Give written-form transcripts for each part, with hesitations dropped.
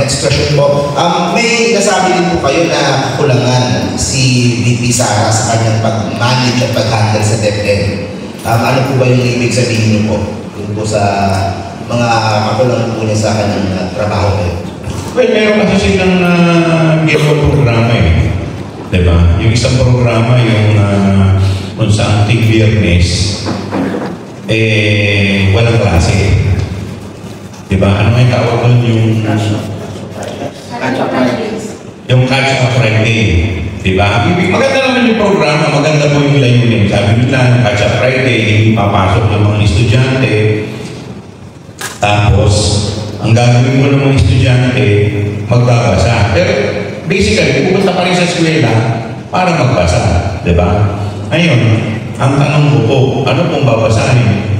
next question po. May nasabi din po kayo na kulangan si VP Sara sa kanyang pag-manage at pag-handle sa DepEd. Ano po ba yung ibig sabihin niyo po? Yung po sa mga kakulangan po niya sa kanyang trabaho kayo? Well, meron kasi silang ginawang programa eh. Diba? Yung isang programa, yung kung saan Biyernes, walang klase. Diba? Ano nga yung tawag doon? Yung Catch-up Friday. Diba? Maganda naman yung programa, maganda po yung layunin. Sabi nila, Catch-up Friday, papasok yung mga estudyante. Tapos, ang gagawin mo ng mga estudyante, magbabasa. Pero, basically, pupunta pa rin sa eskwela para magbasa. Diba? Ngayon, ang tanong ko po, ano pong babasahin?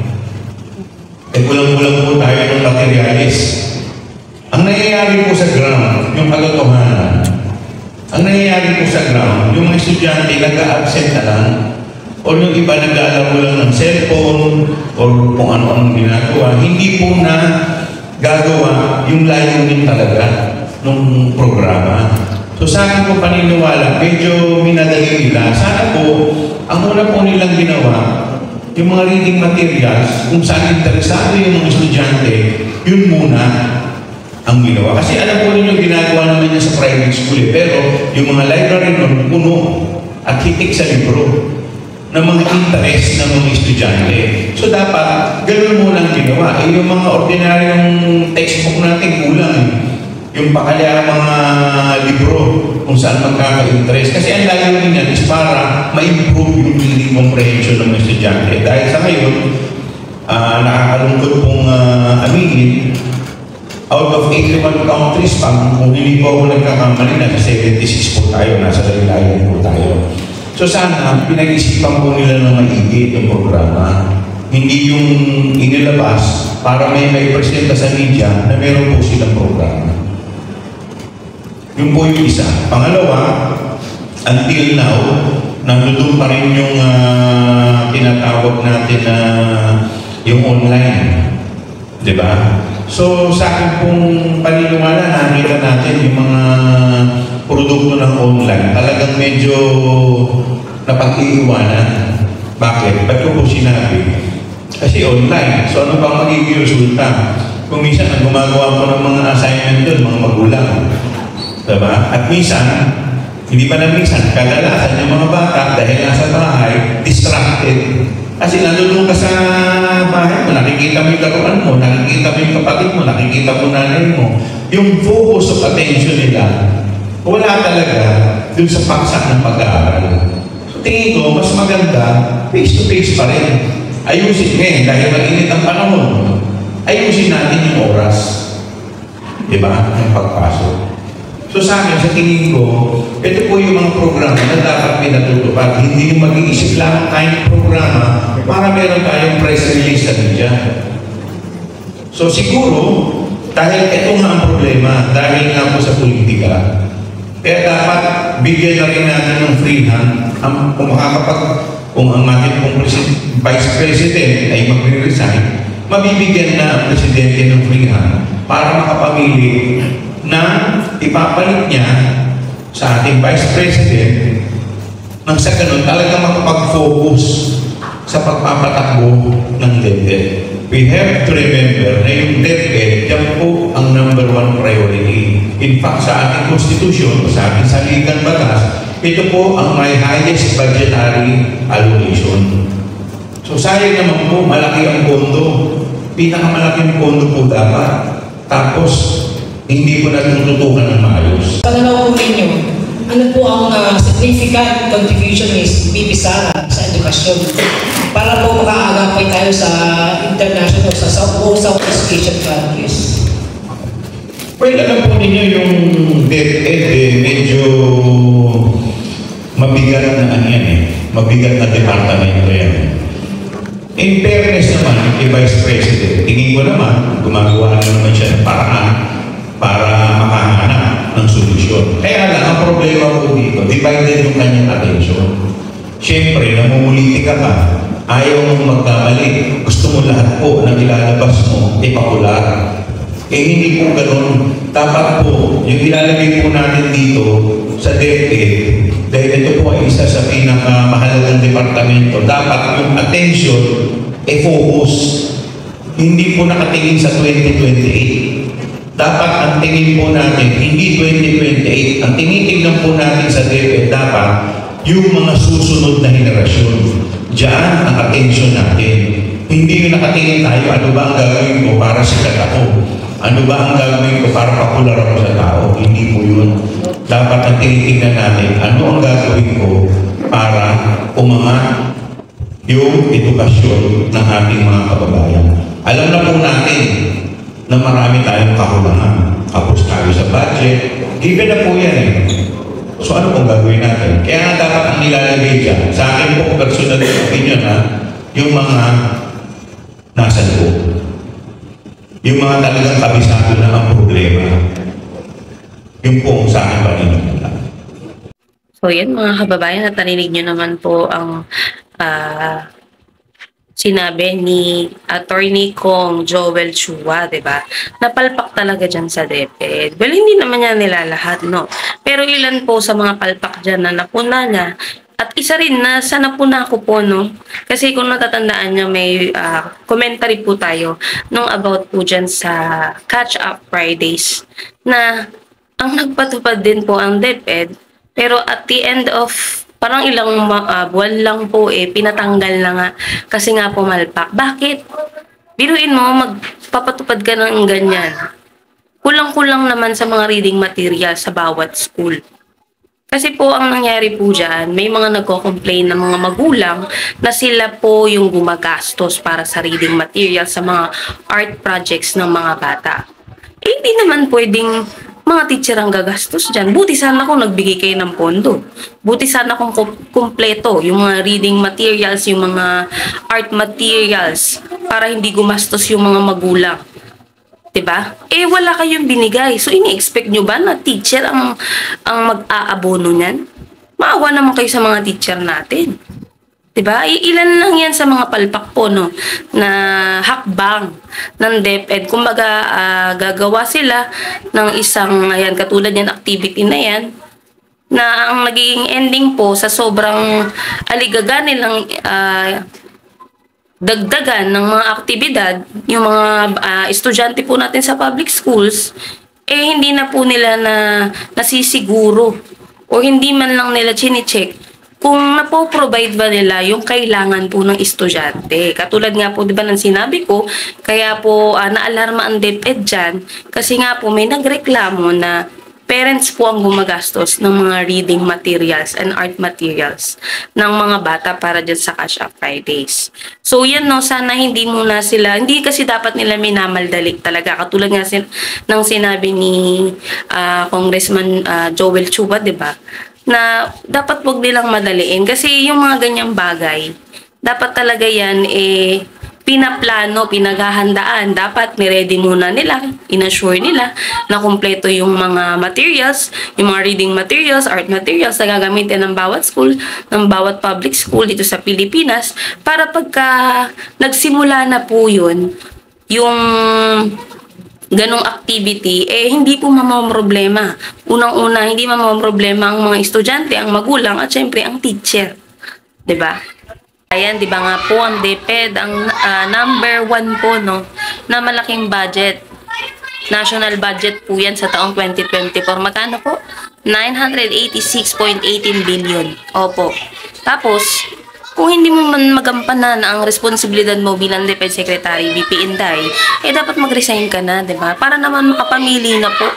Kulang-kulang po tayo ng materialis. Ang nangyayari po sa ground, yung kalotohanan, ang nangyayari po sa ground, yung mga estudyante nag-a-absent na lang, o yung iba nag-aalaro lang ng cellphone, o kung ano-anong ginagawa, hindi po na gagawa yung layunin talaga ng programa. So sa akin po paniniwala, medyo minadali nila. Sana po, ang una po nilang ginawa, yung mga reading materials, kung saan interesado yung mga estudyante, yun muna ang ginawa. Kasi alam po ninyo, ginagawa naman niya sa private school eh. Pero yung mga library nun, puno at hitik sa libro ng mga interest ng mga estudyante. So dapat, ganoon muna ang ginawa. Yung mga ordinaryong textbook natin kulang eh. Yung pakalya mga libro kung saan magkaka-interest. Kasi ang layunin niyan is para ma-improve yung reading comprehension ng mga estudyante. Dahil sa ngayon, nakakalungkot pong aminin, out of 81 countries, kung hindi po ako nagkakamali, nasa 76 po tayo, nasa laylayan po tayo. So sana, pinag-isipan po nila na maigi yung programa. Hindi yung inilabas para may presenta sa media na meron po silang programa. Yung po yung isa. Pangalawa, until now, nandun pa rin yung tinatawag natin na yung online. Diba? So, sa akin pong paniniwala, nakita natin yung mga produkto ng online. Talagang medyo napag-iiwanan. Bakit? Ba't ko po sinabi? Kasi online. So, ano bang magiging resulta? Kung minsan, ang gumagawa po ng mga assignment doon, mga magulang. Diba? At minsan, hindi pa na minsan, kadalasan yung mga bata dahil nasa bahay, distracted. Kasi nandun ka sa bahay mo, nakikita mo yung laruan mo, nakikita mo yung kapatid mo, nakikita mo nanay mo. Yung focus of attention nila, wala talaga dun sa paksa ng pag-aaral. So tingin ko, mas maganda, face-to-face pa rin. Ayusin ngayon, dahil mag-init ang panahon, ayusin natin yung oras. Diba? Ang pagpasok. So sa akin, sa tingin ko, ito po yung mga programa na dapat pinatutupad. Hindi yung mag-iisip lang tayong programa para meron tayong press release sa media. So siguro, dahil ito nga ang problema, dahil nga po sa politika, kaya dapat bigyan na rin natin ng free hand kung ang ating pong Vice President ay magre-resign, mabibigyan na ang Presidente ng free hand para makapamili na ipapalit niya sa ating Vice President nang sa ganun talaga makapag-focus sa pagpapatakbo ng DepEd. We have to remember na yung DepEd, yan po ang #1 priority. In fact, sa ating Constitution, sa ating saligang batas, ito po ang may highest budgetary allocation. So sayang naman po, malaki ang pondo. Pinakamalaking pondo po dapat. Tapos, hindi ko natututukan ng maayos. Pananaw po ninyo, ano po ang significant contribution ni VP Sara sa edukasyon para po makaagapay tayo sa international, sa Southeast Asian countries? Well, alam po ninyo yung DepEd, medyo mabigat na yan eh. Mabigat na departamento yan. In fairness naman, kay Vice President, tingin ko naman, gumagawa naman siya ng paraan para makahanap ng solusyon. Kaya lang, ang problema ko dito, divided yung kanyang attention. Siyempre, namumulitika ka, ayaw mong magkamali, gusto mo lahat po na ilalabas mo, popular. Eh hindi po ganun. Dapat po, po, yung ilalagay po natin dito sa DepEd, dahil ito po ay isa sa pinakamahalagang departamento, dapat yung attention focus. Hindi po nakatingin sa 2028. Dapat ang tingin po natin, hindi 2028, ang tinitingnan po natin sa DepEd dapat yung mga susunod na henerasyon. Diyan ang attention natin. Hindi yung nakatingin tayo, ano ba ang gagawin ko para sikat ako? Ano ba ang gagawin ko para popular ako sa tao? Hindi po yun. Dapat ang tinitingnan natin, ano ang gagawin ko para umangat yung edukasyon ng ating mga kababayan. Alam na po natin na marami tayong kakulangan. Kapos tayo sa budget. Given na po yan eh. So ano pong gagawin natin? Kaya nga dapat ang nilalagay dyan, sa akin po personal opinion ha, yung mga nasa loob. Yung mga talagang kabisado na ang problema. Yung po sa akin paniniwala. So yan mga kababayan, at narinig nyo naman po ang sinabi ni Attorney Kong Joel Chua, diba? Napalpak talaga dyan sa DepEd. Well, hindi naman niya nilalahat, no? Pero ilan po sa mga palpak dyan na napuna niya. At isa rin na sa napuna ko po, no? Kasi kung natatandaan niya, may commentary po tayo nung about po dyan sa Catch Up Fridays na ang nagpatupad din po ang DepEd. Pero at the end of parang ilang buwan lang po pinatanggal na nga kasi nga pumalpak. Bakit? Biruin mo, magpapatupad ka ng ganyan. Kulang-kulang naman sa mga reading material sa bawat school. Kasi po ang nangyari po dyan, may mga nagko-complain ng mga magulang na sila po yung gumagastos para sa reading material sa mga art projects ng mga bata. Hindi naman pwedeng mga teacher ang gagastos dyan. Buti sana kung nagbigay kayo ng pondo. Buti sana kung kumpleto yung mga reading materials, yung mga art materials para hindi gumastos yung mga magulang. Diba? Wala kayong binigay. So, ini-expect nyo ba na teacher ang mag-aabono niyan? Maawa naman kayo sa mga teacher natin. Diba? Ilan lang yan sa mga palpak po, no? Na hakbang ng DepEd. Kumbaga, gagawa sila ng isang, ayan, katulad yan, activity na yan, na ang naging ending po sa sobrang aligaga nilang dagdagan ng mga aktibidad, yung mga estudyante po natin sa public schools, hindi na po nila nasisiguro o hindi man lang nila chine-check kung napo-provide ba nila yung kailangan po ng estudyante. Katulad nga po, di ba, ng sinabi ko, kaya po naalarma ang DepEd dyan, kasi nga po may nagreklamo na parents po ang gumagastos ng mga reading materials and art materials ng mga bata para dyan sa Catch Up Fridays. So yan, no, sana hindi muna sila, hindi kasi dapat nila minamaldali talaga. Katulad nga ng sinabi ni Congressman Joel Chua, di ba, na dapat wag nilang madaliin kasi yung mga ganyang bagay dapat talaga yan pinaplano, pinaghahandaan. Dapat ni-ready muna nila, inassure nila na kumpleto yung mga materials, yung mga reading materials, art materials na gagamitin ng bawat school, ng bawat public school dito sa Pilipinas, para pagka nagsimula na po yun, yung ganong activity, hindi po mamamroblema. Unang-una, hindi mamamroblema ang mga estudyante, ang magulang, at syempre ang teacher. Diba? Ayan, diba nga po, ang DepEd, ang number 1 po, no, na malaking budget. National budget po yan sa taong 2024. Magkano po? 986.18 billion. Opo. Tapos, kung hindi mo man magampanan ang responsibilidad mo bilang DepEd Secretary, VP Inday, dapat mag-resign ka na, di ba? Para naman makapamili na po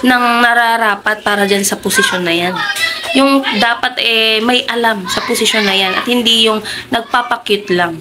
ng nararapat para dyan sa posisyon na yan. Yung dapat may alam sa posisyon na yan at hindi yung nagpapakit lang.